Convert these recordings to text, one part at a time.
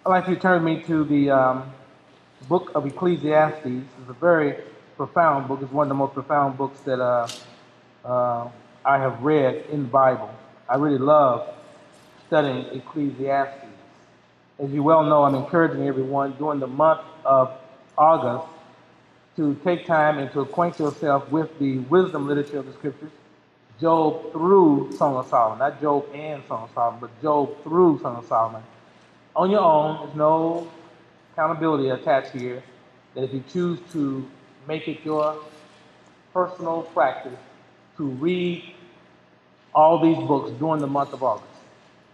I'd like you to turn me to the book of Ecclesiastes. It's a very profound book. It's one of the most profound books that I have read in the Bible. I really love studying Ecclesiastes. As you well know, I'm encouraging everyone during the month of August to take time and to acquaint yourself with the wisdom literature of the Scriptures, Job through Song of Solomon. Not Job and Song of Solomon, but Job through Song of Solomon. On your own, there's no accountability attached here, that if you choose to make it your personal practice to read all these books during the month of August,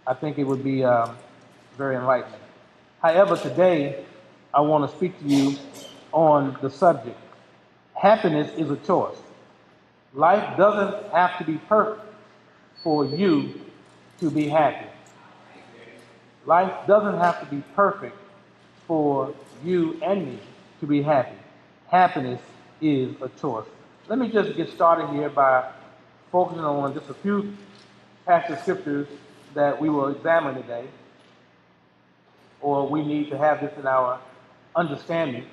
I think it would be very enlightening. However, today I want to speak to you on the subject. Happiness is a choice. Life doesn't have to be perfect for you to be happy. Life doesn't have to be perfect for you and me to be happy. Happiness is a choice. Let me just get started here by focusing on just a few passage scriptures that we will examine today, or we need to have this in our understanding.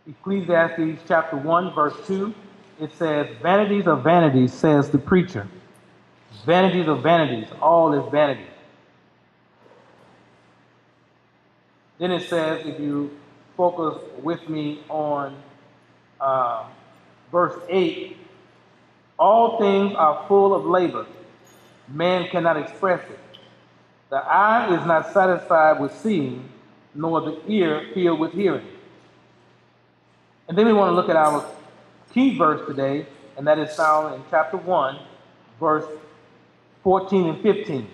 Ecclesiastes chapter 1, verse 2, it says, "Vanities of vanities, says the preacher. Vanities of vanities, all is vanity." Then it says, if you focus with me on verse 8, "All things are full of labor. Man cannot express it. The eye is not satisfied with seeing, nor the ear filled with hearing." And then we want to look at our key verse today, and that is found in chapter 1, verse 14 and 15.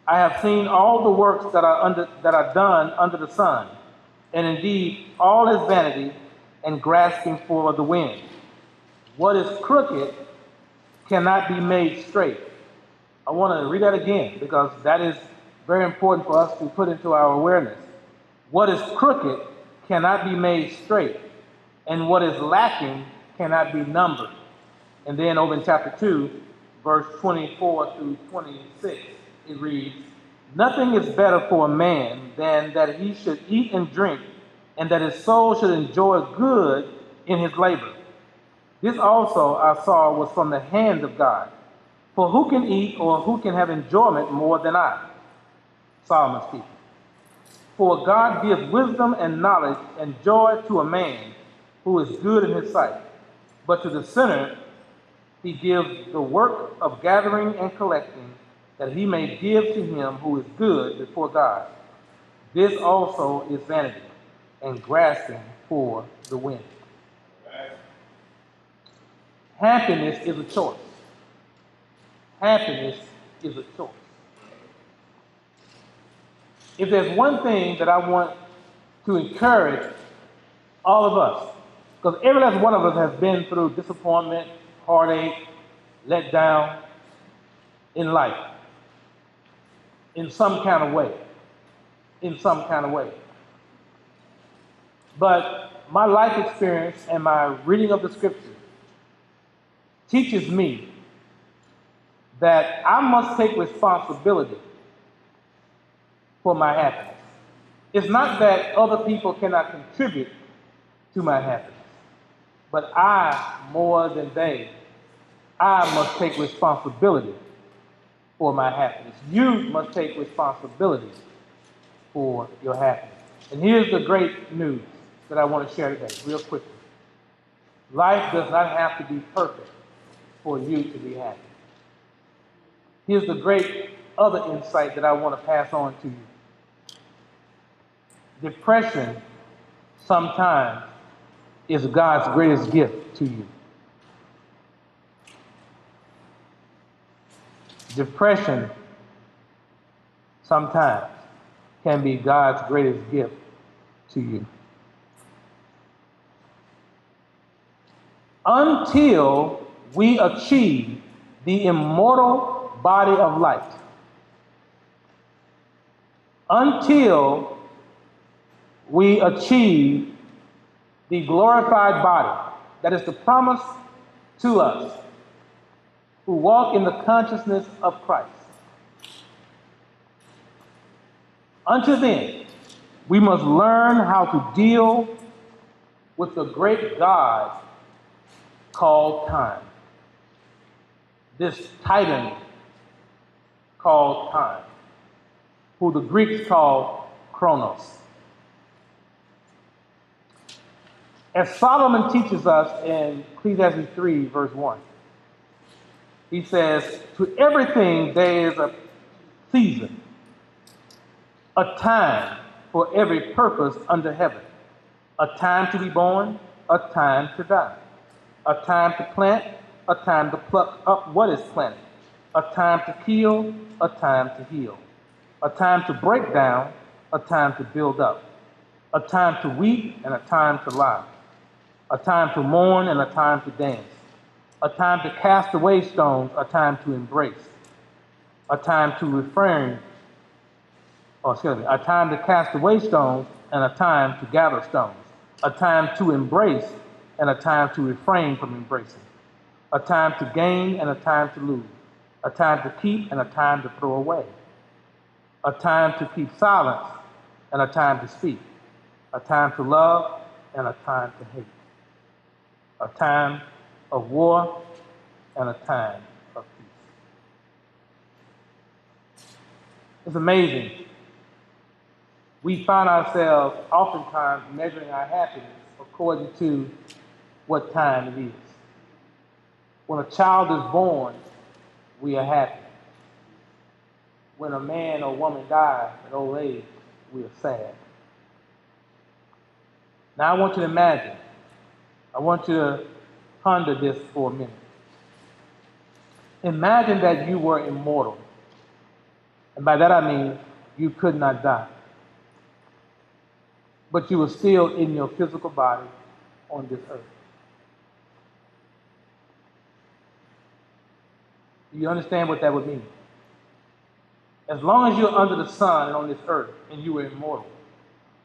"I have seen all the works that are done under the sun, and indeed all is vanity and grasping for the wind. What is crooked cannot be made straight." I want to read that again because that is very important for us to put into our awareness. What is crooked cannot be made straight, and what is lacking cannot be numbered. And then over in chapter 2, verse 24 through 26, it reads, "Nothing is better for a man than that he should eat and drink, and that his soul should enjoy good in his labor. This also I saw was from the hand of God. For who can eat or who can have enjoyment more than I?" Solomon speaking. "For God gives wisdom and knowledge and joy to a man who is good in his sight. But to the sinner he gives the work of gathering and collecting, that he may give to him who is good before God. This also is vanity and grasping for the wind." Happiness is a choice. Happiness is a choice. If there's one thing that I want to encourage all of us, because every last one of us has been through disappointment, heartache, let down in life, in some kind of way. In some kind of way. But my life experience and my reading of the Scripture teaches me that I must take responsibility for my happiness. It's not that other people cannot contribute to my happiness, but I, more than they, I must take responsibility for my happiness. You must take responsibility for your happiness. And here's the great news that I want to share today, real quickly. Life does not have to be perfect for you to be happy. Here's the great other insight that I want to pass on to you. Depression sometimes is God's greatest gift to you. Depression sometimes can be God's greatest gift to you. Until we achieve the immortal body of light, until we achieve the glorified body that is the promise to us who walk in the consciousness of Christ, Until then, we must learn how to deal with the great God called time, this titan called time, who the Greeks call Chronos. As Solomon teaches us in Ecclesiastes 3, verse 1, he says, to everything there is a season, a time for every purpose under heaven, a time to be born, a time to die, a time to plant, a time to pluck up what is planted, a time to kill, a time to heal, a time to break down, a time to build up, a time to weep and a time to laugh, a time to mourn and a time to dance, a time to cast away stones, a time to embrace, a time to refrain, a time to cast away stones and a time to gather stones, a time to embrace and a time to refrain from embracing, a time to gain and a time to lose, a time to keep and a time to throw away, a time to keep silence and a time to speak, a time to love and a time to hate, a time of war and a time of peace. It's amazing. We find ourselves oftentimes measuring our happiness according to what time it is. When a child is born, we are happy. When a man or woman dies at old age, we are sad. Now I want you to imagine, I want you to ponder this for a minute. Imagine that you were immortal. And by that I mean you could not die. But you were still in your physical body on this earth. Do you understand what that would mean? As long as you're under the sun and on this earth and you were immortal,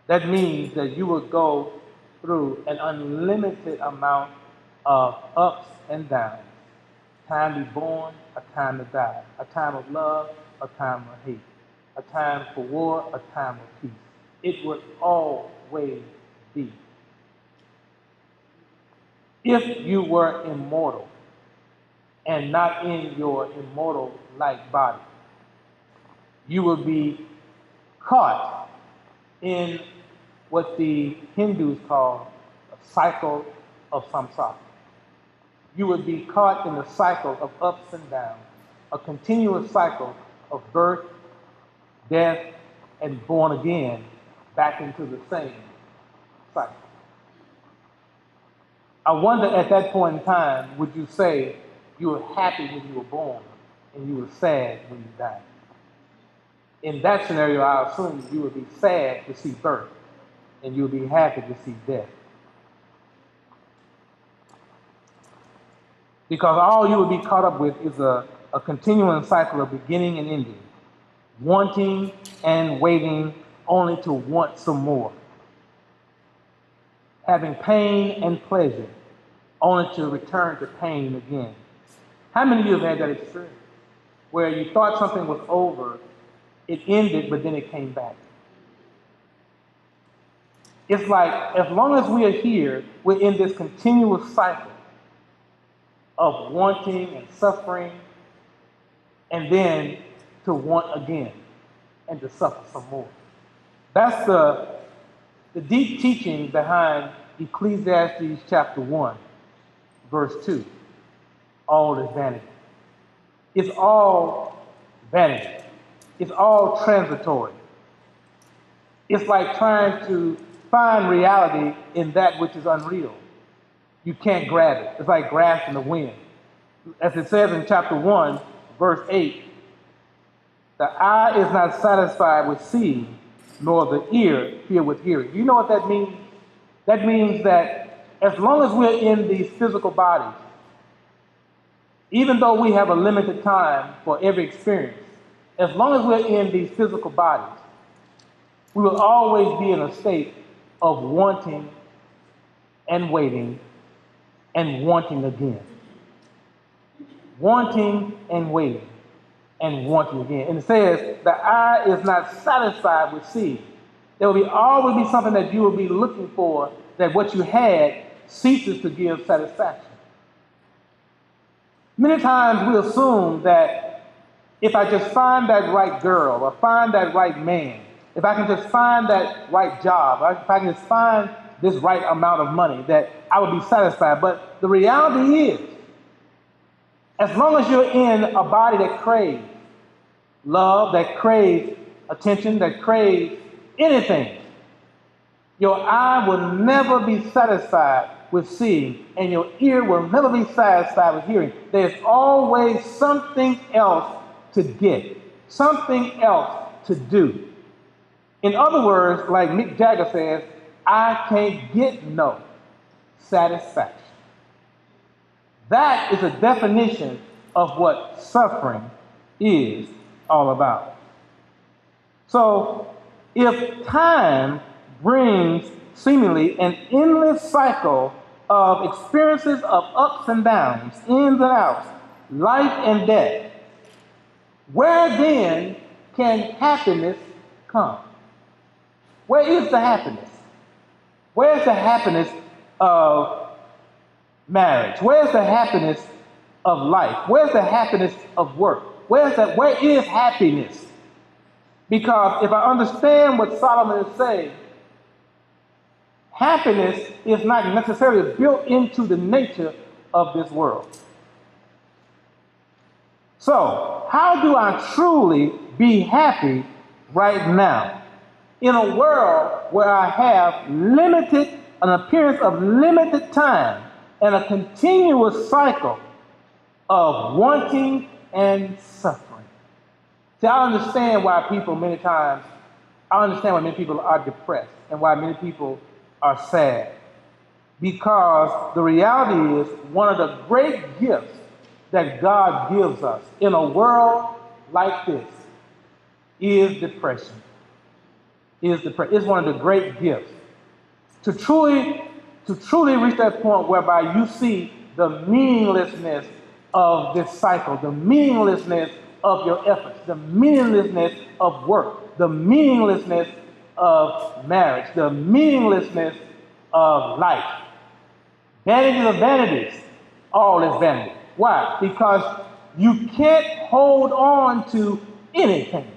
that means that you will go through an unlimited amount of ups and downs. Time to be born, a time to die. A time of love, a time of hate. A time for war, a time of peace. It would always be. If you were immortal and not in your immortal-like body, you would be caught in what the Hindus call a cycle of samsara. You would be caught in the cycle of ups and downs, a continuous cycle of birth, death, and born again back into the same cycle. I wonder at that point in time, would you say you were happy when you were born and you were sad when you died? In that scenario, I assume you would be sad to see birth and you would be happy to see death. Because all you would be caught up with is a continuing cycle of beginning and ending, wanting and waiting only to want some more, having pain and pleasure only to return to pain again. How many of you have had that experience where you thought something was over, it ended, but then it came back? It's like as long as we are here, we're in this continuous cycle of wanting and suffering, and then to want again and to suffer some more. That's the deep teaching behind Ecclesiastes chapter 1, verse 2. All is vanity. It's all vanity. It's all transitory. It's like trying to find reality in that which is unreal. You can't grab it. It's like grass in the wind. As it says in chapter 1, verse 8, the eye is not satisfied with seeing, nor the ear filled with hearing. You know what that means? That means that as long as we're in these physical bodies, even though we have a limited time for every experience, as long as we're in these physical bodies, we will always be in a state of wanting and waiting and wanting again. Wanting and waiting and want you again. And it says, the eye is not satisfied with seeing. There will always be something that you will be looking for, that what you had ceases to give satisfaction. Many times we assume that if I just find that right girl or find that right man, if I can just find that right job, if I can just find this right amount of money, that I would be satisfied. But the reality is, as long as you're in a body that craves love, that craves attention, that craves anything, your eye will never be satisfied with seeing, and your ear will never be satisfied with hearing. There's always something else to get, something else to do. In other words, like Mick Jagger says, I can't get no satisfaction. That is a definition of what suffering is all about. So, if time brings seemingly an endless cycle of experiences of ups and downs, ins and outs, life and death, where then can happiness come? Where is the happiness? Where's the happiness of marriage? Where's the happiness of life? Where's the happiness of work? Where is happiness? Because if I understand what Solomon is saying, happiness is not necessarily built into the nature of this world. So, how do I truly be happy right now? In a world where I have an appearance of limited time and a continuous cycle of wanting and suffering. See, I understand why many people are depressed and why many people are sad. Because the reality is, one of the great gifts that God gives us in a world like this is depression. It's one of the great gifts. To truly reach that point whereby you see the meaninglessness of this cycle, the meaninglessness of your efforts, the meaninglessness of work, the meaninglessness of marriage, the meaninglessness of life. Vanities of vanities, all is vanity. Why? Because you can't hold on to anything.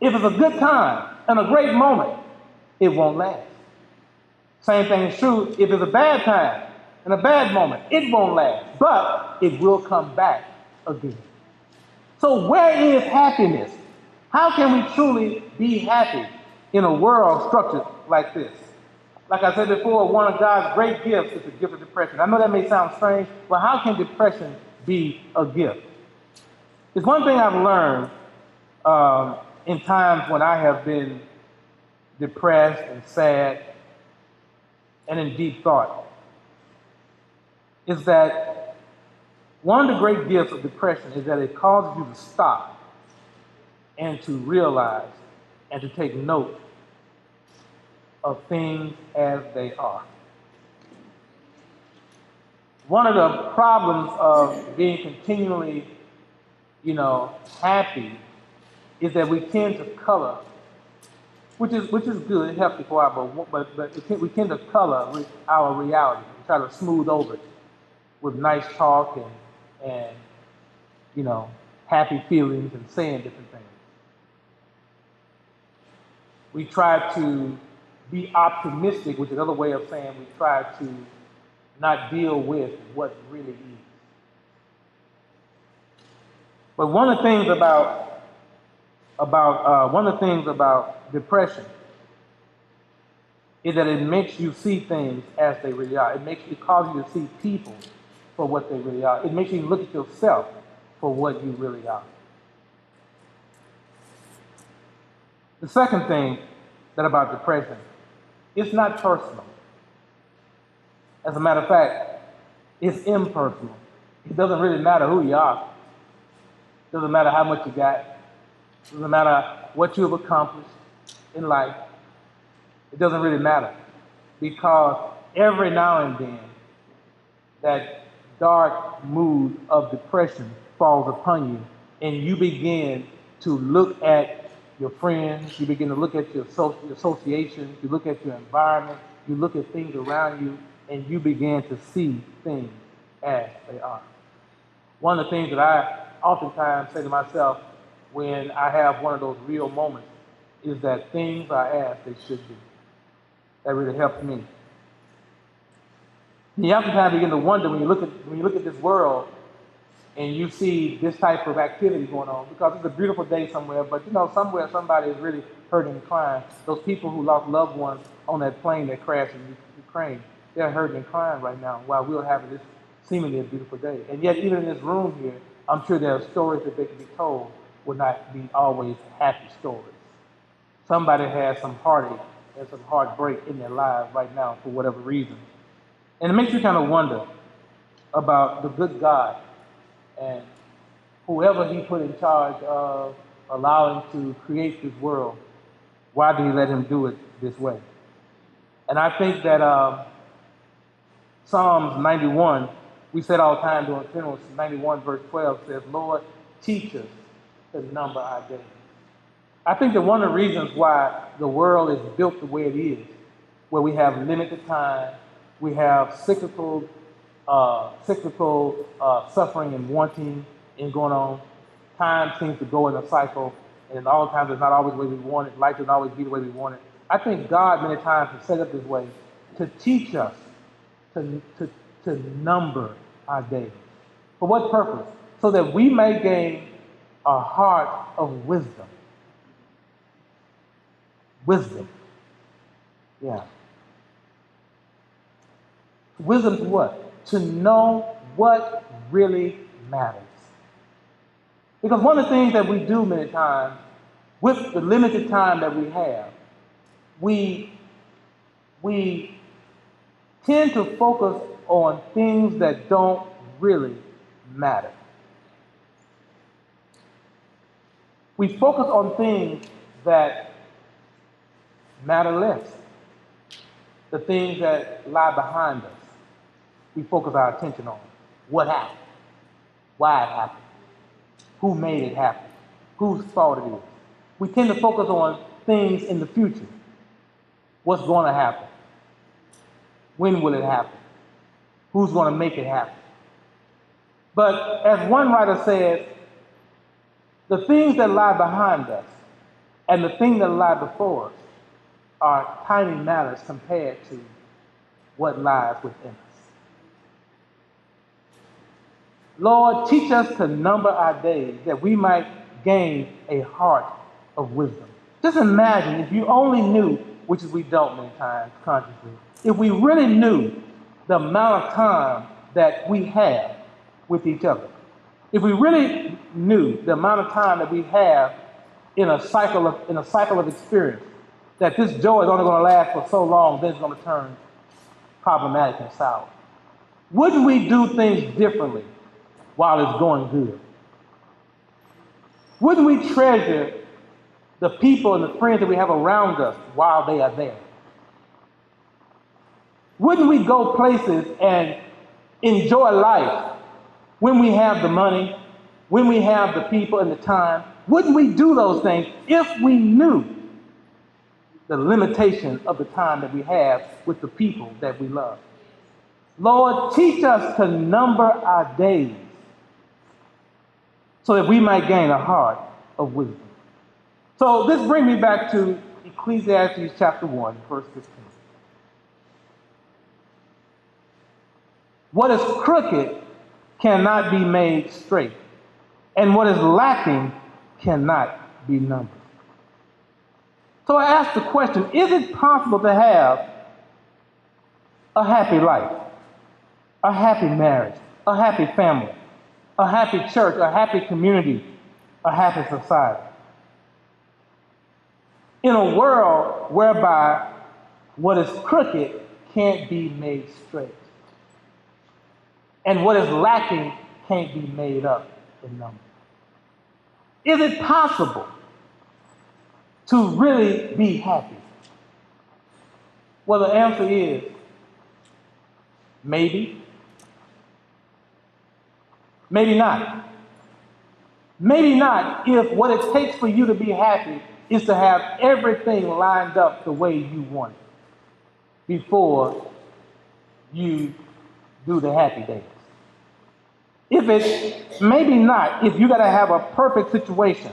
If it's a good time and a great moment, it won't last. Same thing is true if it's a bad time and a bad moment, it won't last, but it will come back again. So where is happiness? How can we truly be happy in a world structured like this? Like I said before, one of God's great gifts is the gift of depression. I know that may sound strange, but how can depression be a gift? It's one thing I've learned in times when I have been depressed and sad and in deep thought, is that one of the great gifts of depression is that it causes you to stop and to realize and to take note of things as they are. One of the problems of being continually, happy is that we tend to color, which is good, it's healthy for our, but we tend to color our reality. We try to smooth over it with nice talk and happy feelings and saying different things. We try to be optimistic, which is another way of saying we try to not deal with what really is. But one of the things about depression is that it makes you see things as they really are. It causes you to see people for what they really are. It makes you look at yourself for what you really are. The second thing about depression, it's not personal. As a matter of fact, it's impersonal. It doesn't really matter who you are. It doesn't matter how much you got. It doesn't matter what you have accomplished in life. It doesn't really matter. Because every now and then, that dark mood of depression falls upon you, and you begin to look at your friends, you begin to look at your associations, you look at your environment, you look at things around you, and you begin to see things as they are. One of the things that I oftentimes say to myself when I have one of those real moments is that things are as they should be. That really helps me. And you oftentimes begin to wonder when you look at this world and you see this type of activity going on, because it's a beautiful day somewhere, but somewhere somebody is really hurting and crying. Those people who lost loved ones on that plane that crashed in Ukraine, they're hurting and crying right now while we're having this seemingly a beautiful day. And yet, even in this room here, I'm sure there are stories that they can be told will not be always happy stories. Somebody has some heartache and some heartbreak in their lives right now for whatever reason. And it makes you kind of wonder about the good God and whoever he put in charge of allowing to create this world. Why did he let him do it this way? And I think that Psalms 91, we said all the time during funerals, 91 verse 12 says, Lord, teach us to number our days. I think that one of the reasons why the world is built the way it is, where we have limited time, we have cyclical suffering and wanting and going on. Time seems to go in a cycle, and all the times it's not always the way we want it. Life doesn't always be the way we want it. I think God many times has set up this way to teach us to number our days. For what purpose? So that we may gain a heart of wisdom. Wisdom. Yeah. Wisdom to what? To know what really matters. Because one of the things that we do many times, with the limited time that we have, we tend to focus on things that don't really matter. We focus on things that matter less. The things that lie behind us, we focus our attention on. What happened? Why it happened? Who made it happen? Whose fault it is? We tend to focus on things in the future. What's going to happen? When will it happen? Who's going to make it happen? But as one writer said, the things that lie behind us and the things that lie before us are tiny matters compared to what lies within us. Lord, teach us to number our days that we might gain a heart of wisdom. Just imagine if you only knew, which is we don't many times consciously, if we really knew the amount of time that we have with each other. If we really knew the amount of time that we have in a cycle of experience, that this joy is only going to last for so long, then it's going to turn problematic and sour. Wouldn't we do things differently while it's going good? Wouldn't we treasure the people and the friends that we have around us while they are there? Wouldn't we go places and enjoy life when we have the money, when we have the people and the time? Wouldn't we do those things if we knew the limitation of the time that we have with the people that we love? Lord, teach us to number our days so that we might gain a heart of wisdom. So this brings me back to Ecclesiastes chapter 1, verse 15. What is crooked cannot be made straight, and what is lacking cannot be numbered. So I ask the question, is it possible to have a happy life, a happy marriage, a happy family, a happy church, a happy community, a happy society, in a world whereby what is crooked can't be made straight, and what is lacking can't be made up in number? Is it possible to really be happy? Well, the answer is maybe, maybe not. Maybe not if what it takes for you to be happy is to have everything lined up the way you want it before you do the happy days. If it's maybe not, if you got to have a perfect situation,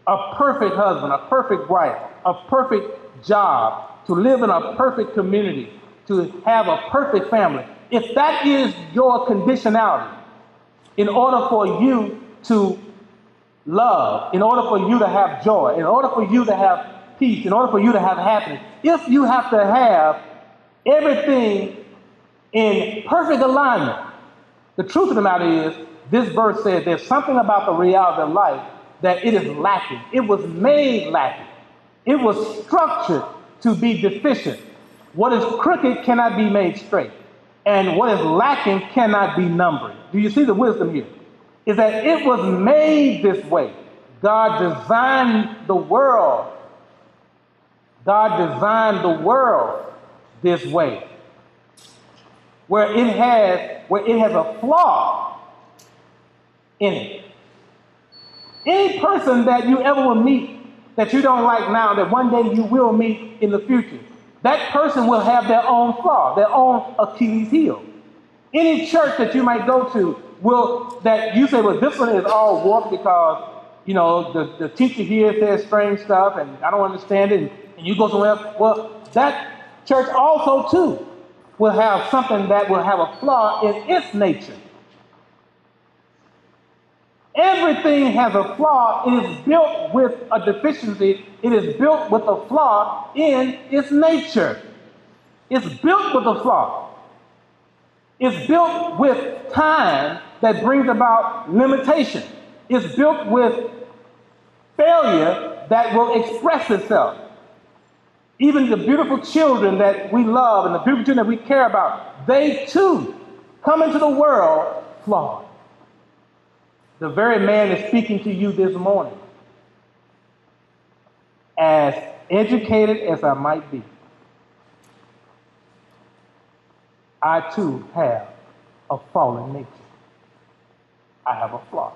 a perfect husband, a perfect wife, a perfect job, to live in a perfect community, to have a perfect family, if that is your conditionality, in order for you to love, in order for you to have joy, in order for you to have peace, in order for you to have happiness, if you have to have everything in perfect alignment, the truth of the matter is, this verse says there's something about the reality of life that it is lacking. It was made lacking. It was structured to be deficient. What is crooked cannot be made straight. And what is lacking cannot be numbered. Do you see the wisdom here? Is that it was made this way. God designed the world. God designed the world this way. Where it has a flaw in it. Any person that you ever will meet that you don't like now, that one day you will meet in the future, that person will have their own flaw, their own Achilles heel. Any church that you might go to that you say, well, this one is all warped because, the teacher here says strange stuff and I don't understand it, and you go somewhere else. Well, that church also, too, will have something that will have a flaw in its nature. Everything has a flaw. It is built with a deficiency. It is built with a flaw in its nature. It's built with a flaw. It's built with time that brings about limitation. It's built with failure that will express itself. Even the beautiful children that we love and the beautiful children that we care about, they too come into the world flawed. The very man is speaking to you this morning. As educated as I might be, I too have a fallen nature. I have a flaw.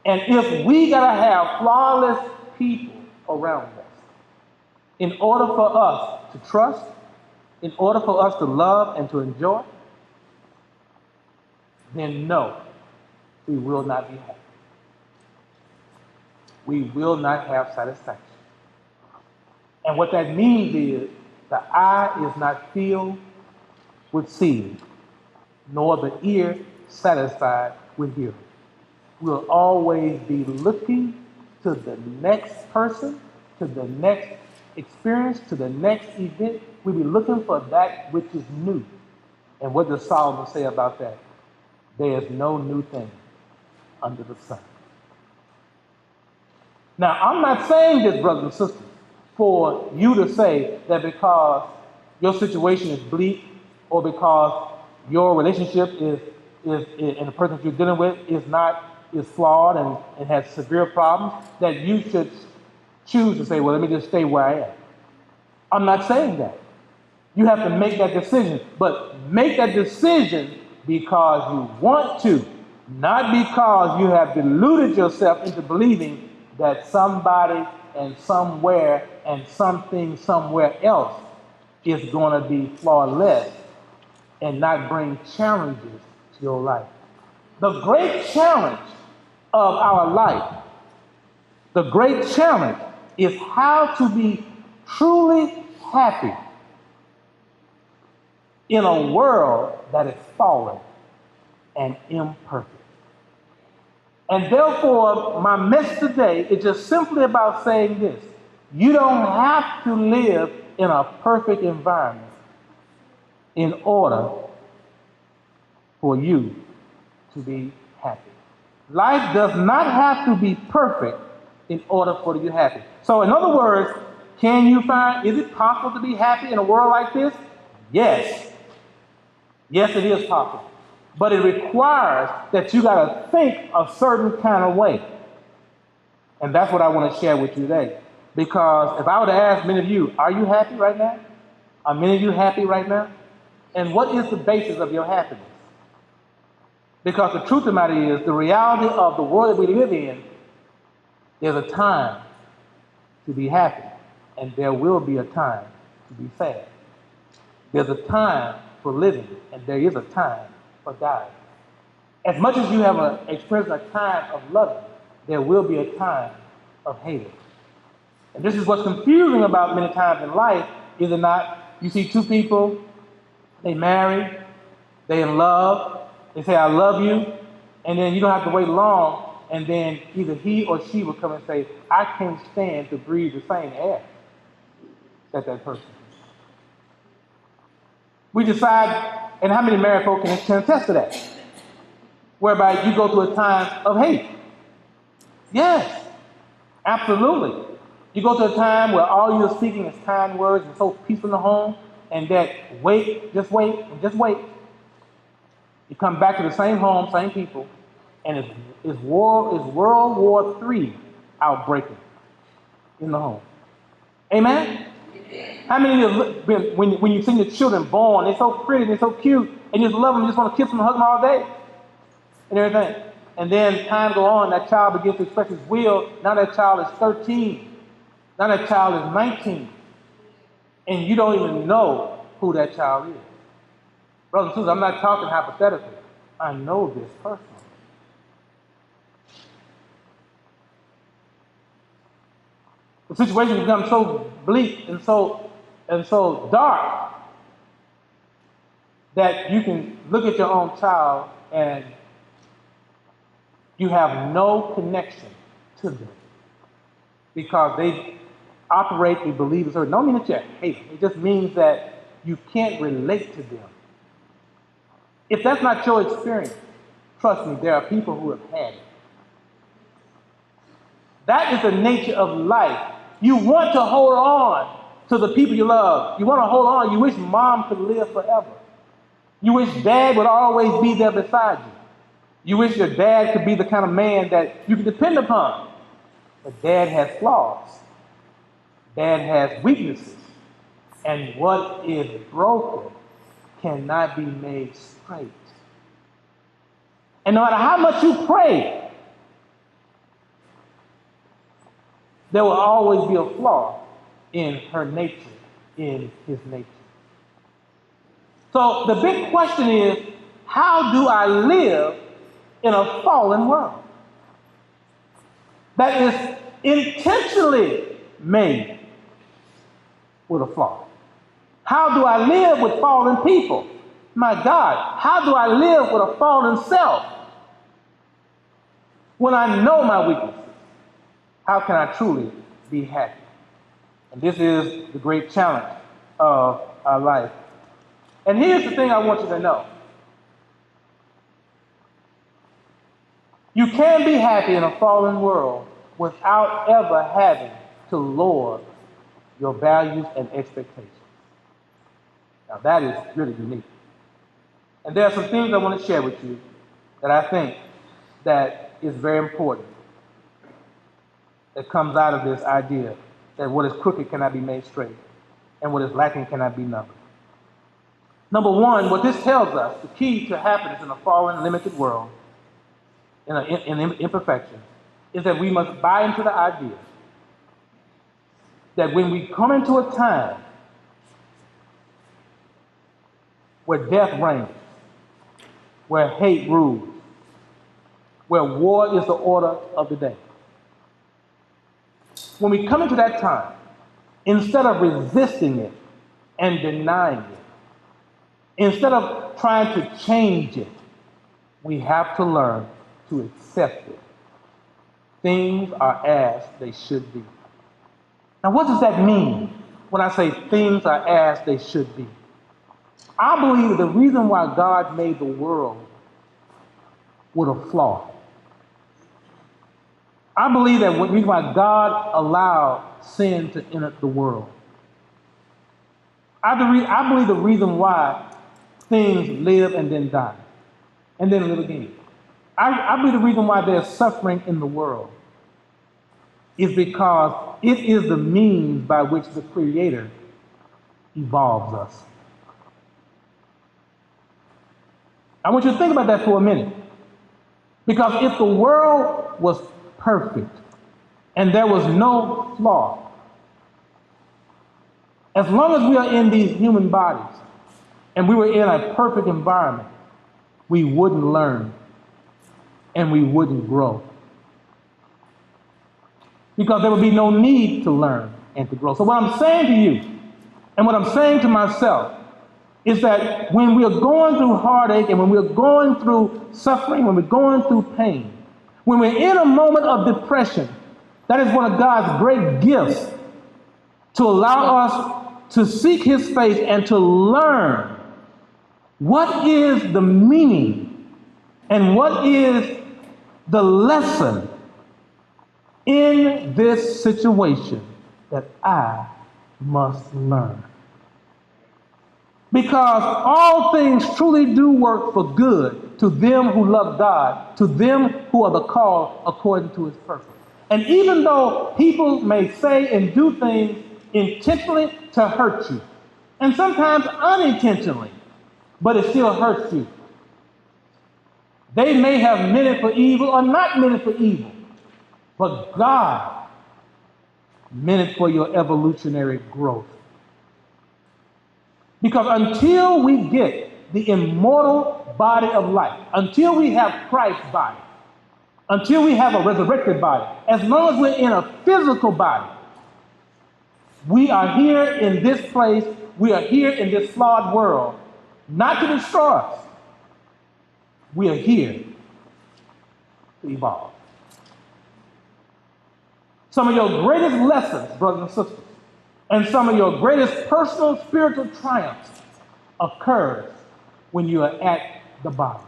And if we gotta have flawless people around us, in order for us to trust, in order for us to love and to enjoy, then no, we will not be happy. We will not have satisfaction. And what that means is the eye is not filled with seeing, nor the ear satisfied with hearing. We'll always be looking to the next person, to the next experience, to the next event. We'll be looking for that which is new. And what does Solomon say about that? There is no new thing under the sun. Now, I'm not saying this, brothers and sisters, for you to say that because your situation is bleak or because your relationship is and the person that you're dealing with is flawed and has severe problems, that you should choose to say, well, let me just stay where I am. I'm not saying that. You have to make that decision, but make that decision because you want to, not because you have deluded yourself into believing that somebody and somewhere and something somewhere else is going to be flawless and not bring challenges to your life. The great challenge of our life, the great challenge is how to be truly happy in a world that is fallen and imperfect. And therefore, my message today is just simply about saying this. You don't have to live in a perfect environment in order for you to be happy. Life does not have to be perfect in order for you to be happy. So in other words, is it possible to be happy in a world like this? Yes. Yes, it is possible. But it requires that you got to think a certain kind of way. And that's what I want to share with you today. Because if I were to ask many of you, are you happy right now? Are many of you happy right now? And what is the basis of your happiness? Because the truth of the matter is, the reality of the world that we live in, there's a time to be happy, and there will be a time to be sad. There's a time for living, and there is a time for dying. As much as you have experienced a time of loving, there will be a time of hating. And this is what's confusing about many times in life, is it not? You see two people, they marry, they in love, they say, I love you, and then you don't have to wait long, and then either he or she will come and say, I can't stand to breathe the same air that that person. We decide, and how many married folk can attest to that? Whereby you go through a time of hate. Yes, absolutely. You go to a time where all you're speaking is kind words and so peaceful in the home, and that wait, and just wait. You come back to the same home, same people, and it's World War III outbreaking in the home. Amen? How many of you, when you see your children born, they're so pretty, they're so cute, and you just love them, you just want to kiss them and hug them all day, and everything. And then time goes on, that child begins to express his will. Now that child is 13. Now that child is 19. And you don't even know who that child is. Brothers and sisters, I'm not talking hypothetically. I know this personally. The situation becomes so bleak and so dark that you can look at your own child and you have no connection to them because they operate, they believe, so it don't mean that you hate them. It just means that you can't relate to them. If that's not your experience, trust me, there are people who have had it. That is the nature of life. You want to hold on to the people you love. You want to hold on. You wish mom could live forever. You wish dad would always be there beside you. You wish your dad could be the kind of man that you can depend upon. But dad has flaws. Dad has weaknesses. And what is broken cannot be made straight. And no matter how much you pray, there will always be a flaw in her nature, in his nature. So the big question is, how do I live in a fallen world that is intentionally made with a flaw? How do I live with fallen people? My God, how do I live with a fallen self when I know my weaknesses? How can I truly be happy? And this is the great challenge of our life. And here's the thing I want you to know. You can be happy in a fallen world without ever having to lower your values and expectations. Now that is really unique. And there are some things I want to share with you that I think that is very important, that comes out of this idea that what is crooked cannot be made straight and what is lacking cannot be numbered. Number one, what this tells us, the key to happiness in a fallen, limited world, in imperfection, is that we must buy into the idea that when we come into a time where death reigns, where hate rules, where war is the order of the day, when we come into that time, instead of resisting it and denying it, instead of trying to change it, we have to learn to accept it. Things are as they should be. Now, what does that mean when I say things are as they should be? I believe the reason why God made the world with a flaw, I believe that the reason why God allowed sin to enter the world, I believe the reason why things live and then die, and then live again. I believe the reason why there's suffering in the world is because it is the means by which the Creator evolves us. I want you to think about that for a minute. Because if the world was perfect and there was no flaw, as long as we are in these human bodies and we were in a perfect environment, we wouldn't learn and we wouldn't grow. Because there would be no need to learn and to grow. So what I'm saying to you, and what I'm saying to myself, is that when we are going through heartache and when we're going through suffering, when we're going through pain, when we're in a moment of depression, that is one of God's great gifts to allow us to seek his face and to learn what is the meaning and what is the lesson in this situation that I must learn. Because all things truly do work for good to them who love God, to them who are the called according to his purpose. And even though people may say and do things intentionally to hurt you, and sometimes unintentionally, but it still hurts you. They may have meant it for evil or not meant it for evil, but God meant it for your evolutionary growth. Because until we get the immortal body of life, until we have Christ's body, until we have a resurrected body, as long as we're in a physical body, we are here in this place, we are here in this flawed world, not to destroy us. We are here to evolve. Some of your greatest lessons, brothers and sisters, and some of your greatest personal spiritual triumphs occurs when you are at the bottom.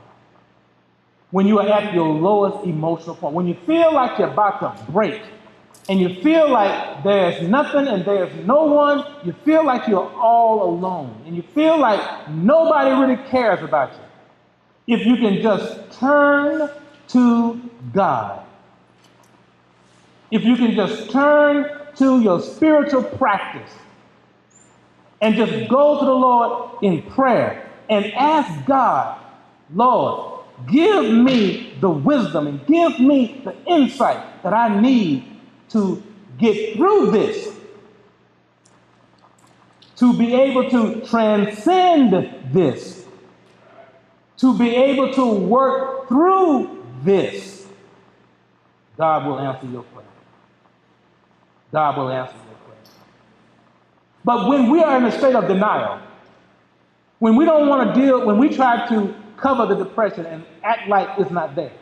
When you are at your lowest emotional point. When you feel like you're about to break. And you feel like there's nothing and there's no one. You feel like you're all alone. And you feel like nobody really cares about you. If you can just turn to God. If you can just turn to your spiritual practice and just go to the Lord in prayer and ask God, Lord, give me the wisdom and give me the insight that I need to get through this, to be able to transcend this, to be able to work through this. God will answer your prayer. God will answer your prayer. But when we are in a state of denial, when we don't want to deal, when we try to cover the depression and act like it's not there,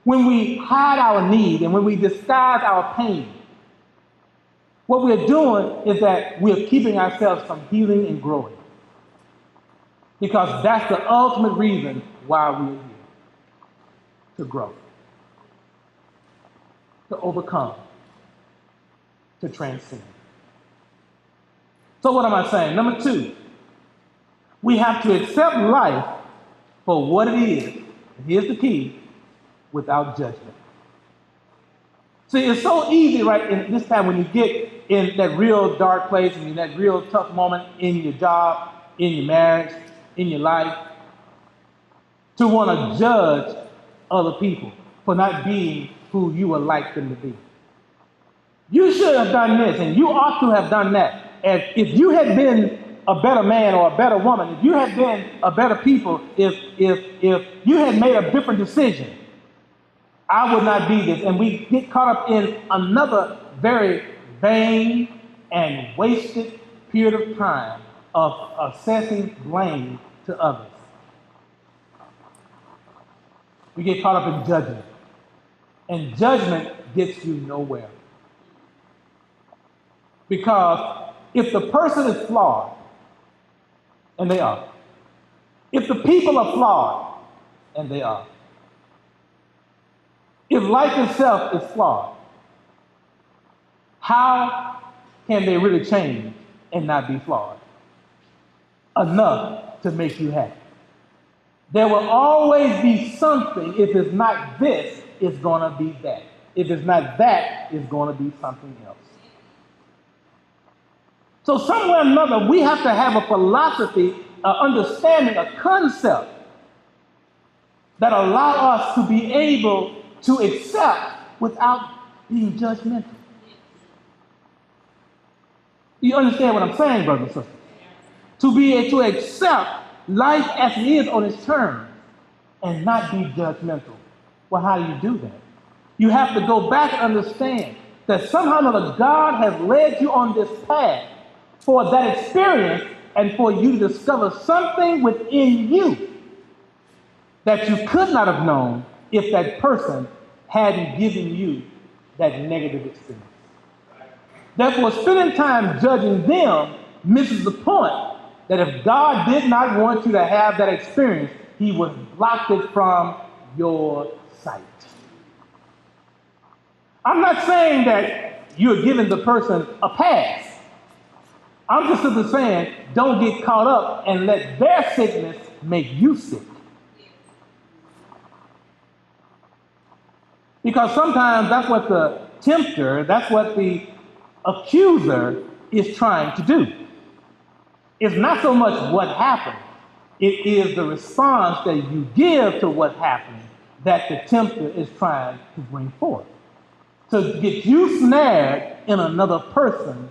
when we hide our need and when we disguise our pain, what we're doing is that we're keeping ourselves from healing and growing. Because that's the ultimate reason why we're here. To grow. To overcome. To transcend. So what am I saying? Number 2, we have to accept life for what it is. And here's the key, without judgment. See, it's so easy right in this time when you get in that real dark place and in that real tough moment in your job, in your marriage, in your life, to want to judge other people for not being who you would like them to be. You should have done this and you ought to have done that. And if you had been a better man or a better woman, if you had been a better people, if you had made a different decision, I would not be this. And we get caught up in another very vain and wasted period of time of assessing blame to others. We get caught up in judgment. And judgment gets you nowhere. Because if the person is flawed, and they are, if the people are flawed, and they are, if life itself is flawed, how can they really change and not be flawed enough to make you happy? There will always be something. If it's not this, it's going to be that. If it's not that, it's going to be something else. So somewhere or another, we have to have a philosophy, an understanding, a concept that allow us to be able to accept without being judgmental. You understand what I'm saying, brothers and sisters? To be able to accept life as it is on its terms and not be judgmental. Well, how do you do that? You have to go back and understand that somehow or another God has led you on this path for that experience and for you to discover something within you that you could not have known if that person hadn't given you that negative experience. Therefore, spending time judging them misses the point that if God did not want you to have that experience, he would have blocked it from your sight. I'm not saying that you're giving the person a pass. I'm just simply saying don't get caught up and let their sickness make you sick. Because sometimes that's what the tempter, that's what the accuser is trying to do. It's not so much what happened, it is the response that you give to what happened that the tempter is trying to bring forth. To get you snared in another person's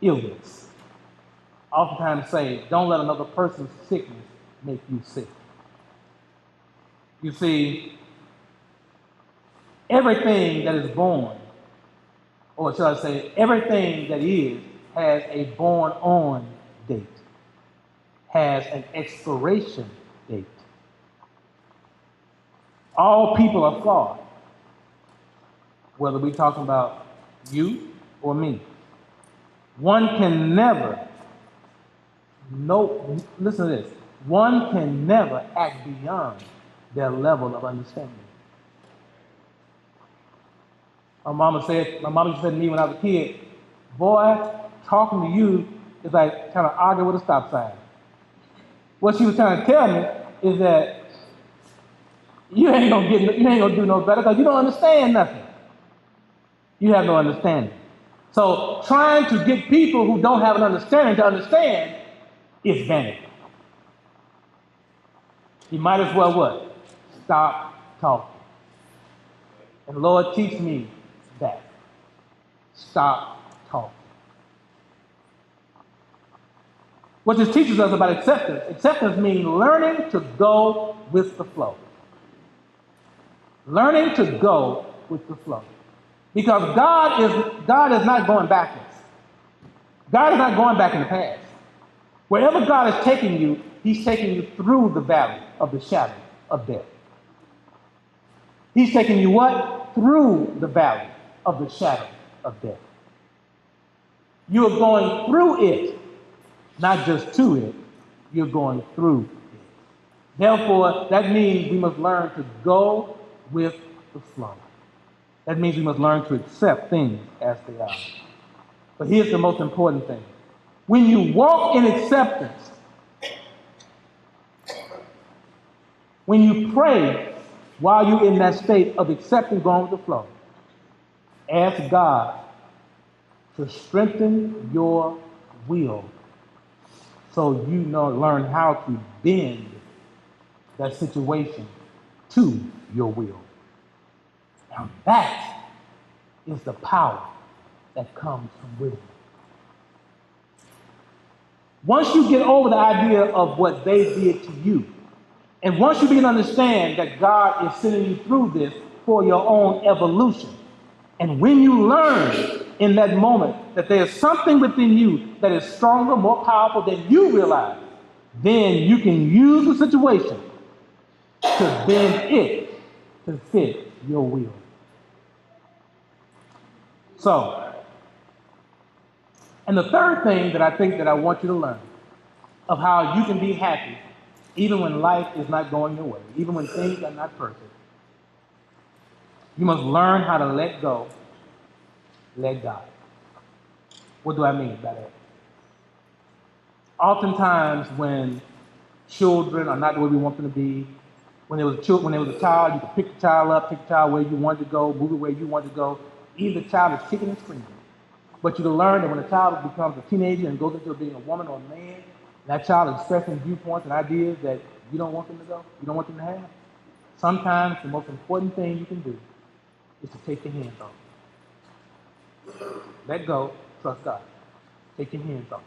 illness. Oftentimes say, don't let another person's sickness make you sick. You see, everything that is born, or shall I say, everything that is, has a born on date, has an expiration date. All people are flawed, whether we're talking about you or me. One can never, listen to this, one can never act beyond their level of understanding. My mama used to say to me when I was a kid, boy, talking to you is like trying to argue with a stop sign. What she was trying to tell me is that you ain't gonna do no better because you don't understand nothing. You have no understanding. So trying to get people who don't have an understanding to understand is vanity. You might as well what? Stop talking. And Lord, teach me that. Stop talking. What this teaches us about acceptance. Acceptance means learning to go with the flow. Learning to go with the flow. Because God is not going backwards. God is not going back in the past. Wherever God is taking you, he's taking you through the valley of the shadow of death. He's taking you what? Through the valley of the shadow of death. You are going through it, not just to it. You're going through it. Therefore, that means we must learn to go with the flow. That means we must learn to accept things as they are. But here's the most important thing. When you walk in acceptance, when you pray while you're in that state of accepting going with the flow, ask God to strengthen your will so you learn how to bend that situation to your will. Now that is the power that comes from wisdom. Once you get over the idea of what they did to you, and once you begin to understand that God is sending you through this for your own evolution, and when you learn in that moment that there's something within you that is stronger, more powerful than you realize, then you can use the situation to bend it to fit your will. So, and the third thing that I think that I want you to learn of how you can be happy even when life is not going your way, even when things are not perfect, you must learn how to let go, let God. What do I mean by that? Oftentimes when children are not the way we want them to be, when there was a child, you could pick the child up, take the child where you wanted to go, move it where you wanted to go. Even the child is kicking and screaming. But you can learn that when a child becomes a teenager and goes into being a woman or a man, that child is expressing viewpoints and ideas that you don't want them to go, you don't want them to have. Sometimes the most important thing you can do is to take your hands off. Let go, trust God. Take your hands off.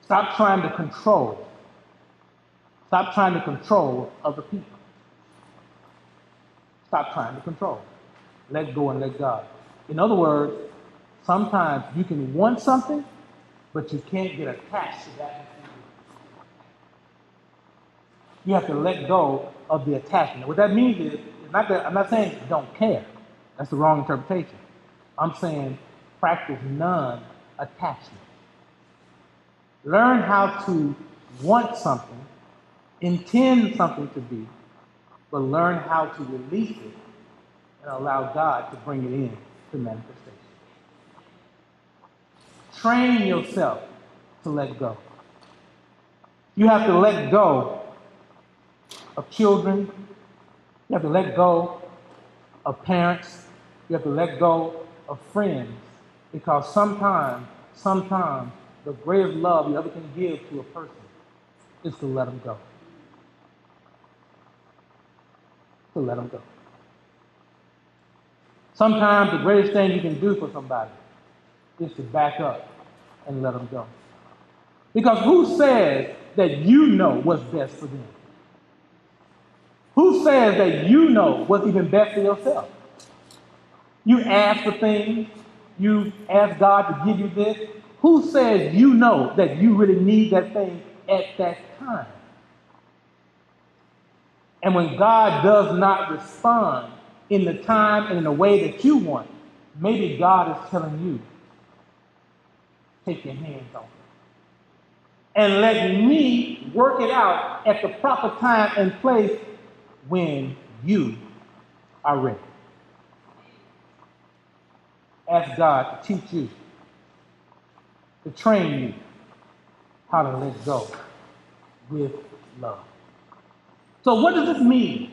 Stop trying to control. Stop trying to control other people. Stop trying to control. Let go and let God. In other words, sometimes you can want something, but you can't get attached to that. You have to let go of the attachment. What that means is, it's not that, I'm not saying you don't care. That's the wrong interpretation. I'm saying practice non-attachment. Learn how to want something, intend something to be, but learn how to release it and allow God to bring it in to manifestation. Train yourself to let go. You have to let go of children. You have to let go of parents. You have to let go of friends, because sometimes the greatest love you ever can give to a person is to let them go. To let them go. Sometimes the greatest thing you can do for somebody is to back up and let them go. Because who says that you know what's best for them? Who says that you know what's even best for yourself? You ask for things, you ask God to give you this. Who says you know that you really need that thing at that time? And when God does not respond in the time and in the way that you want, maybe God is telling you, take your hands off it and let me work it out at the proper time and place when you are ready. Ask God to teach you, to train you how to let go with love. So what does this mean?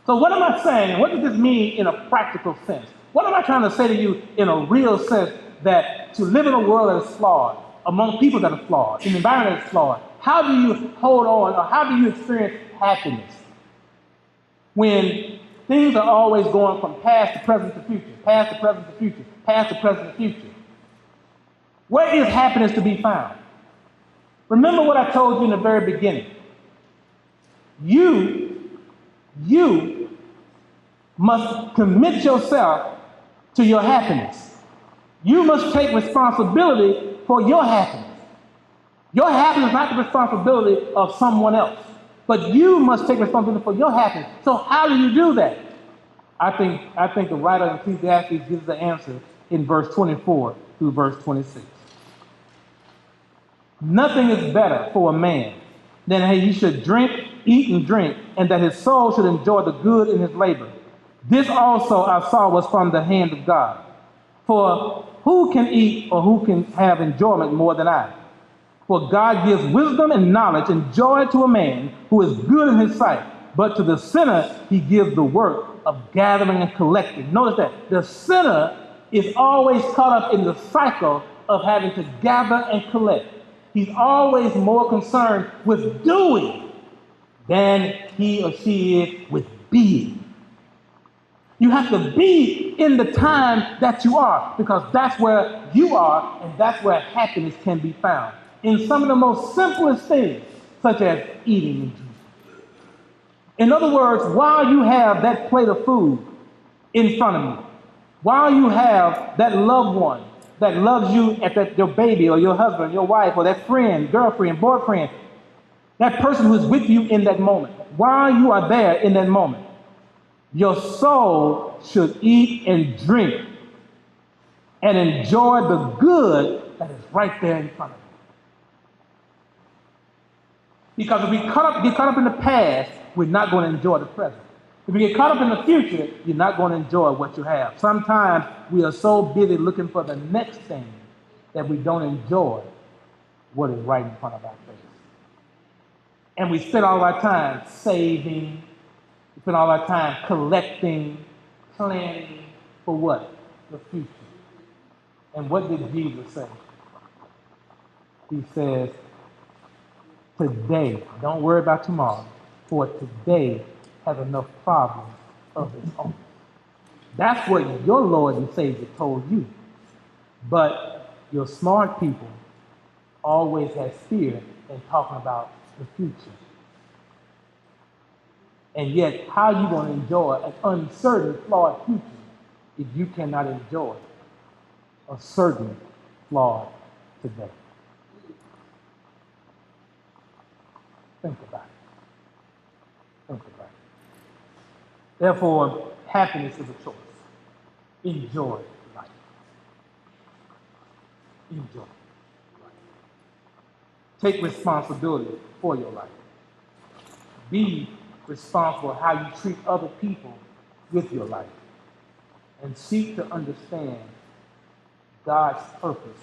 So what am I saying? What does this mean in a practical sense? What am I trying to say to you in a real sense, that to live in a world that is flawed, among people that are flawed, in an environment that is flawed, how do you hold on, or how do you experience happiness when things are always going from past to present to future, past to present to future, past to present to future? Where is happiness to be found? Remember what I told you in the very beginning. You must commit yourself to your happiness. You must take responsibility for your happiness. Your happiness is not the responsibility of someone else, but you must take responsibility for your happiness. So how do you do that? I think the writer of Ecclesiastes gives the answer in verse 24 through verse 26. Nothing is better for a man than that he should eat and drink, and that his soul should enjoy the good in his labor. This also I saw was from the hand of God. For who can eat or who can have enjoyment more than I? For God gives wisdom and knowledge and joy to a man who is good in his sight, but to the sinner he gives the work of gathering and collecting. Notice that the sinner is always caught up in the cycle of having to gather and collect. He's always more concerned with doing than he or she is with being. You have to be in the time that you are, because that's where you are, and that's where happiness can be found. In some of the most simplest things, such as eating and drinking. In other words, while you have that plate of food in front of you, while you have that loved one that loves you, your baby or your husband, your wife, or that friend, girlfriend, boyfriend, that person who's with you in that moment, while you are there in that moment, your soul should eat and drink and enjoy the good that is right there in front of you. Because if we get caught up in the past, we're not going to enjoy the present. If we get caught up in the future, you're not going to enjoy what you have. Sometimes we are so busy looking for the next thing that we don't enjoy what is right in front of our face. And we spend all our time saving, we spend all our time collecting, planning for what? The future. And what did Jesus say? He says, today, don't worry about tomorrow, for today has enough problems of its own. That's what your Lord and Savior told you. But your smart people always has fear in talking about the future. And yet, how you going to enjoy an uncertain, flawed future if you cannot enjoy a certain, flawed today? Think about it. Think about it. Therefore, happiness is a choice. Enjoy life. Enjoy life. Take responsibility for your life. Be responsible how you treat other people with your life. And seek to understand God's purpose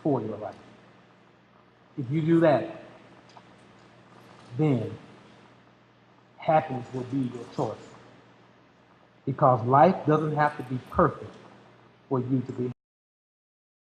for your life. If you do that, then happiness will be your choice. Because life doesn't have to be perfect for you to be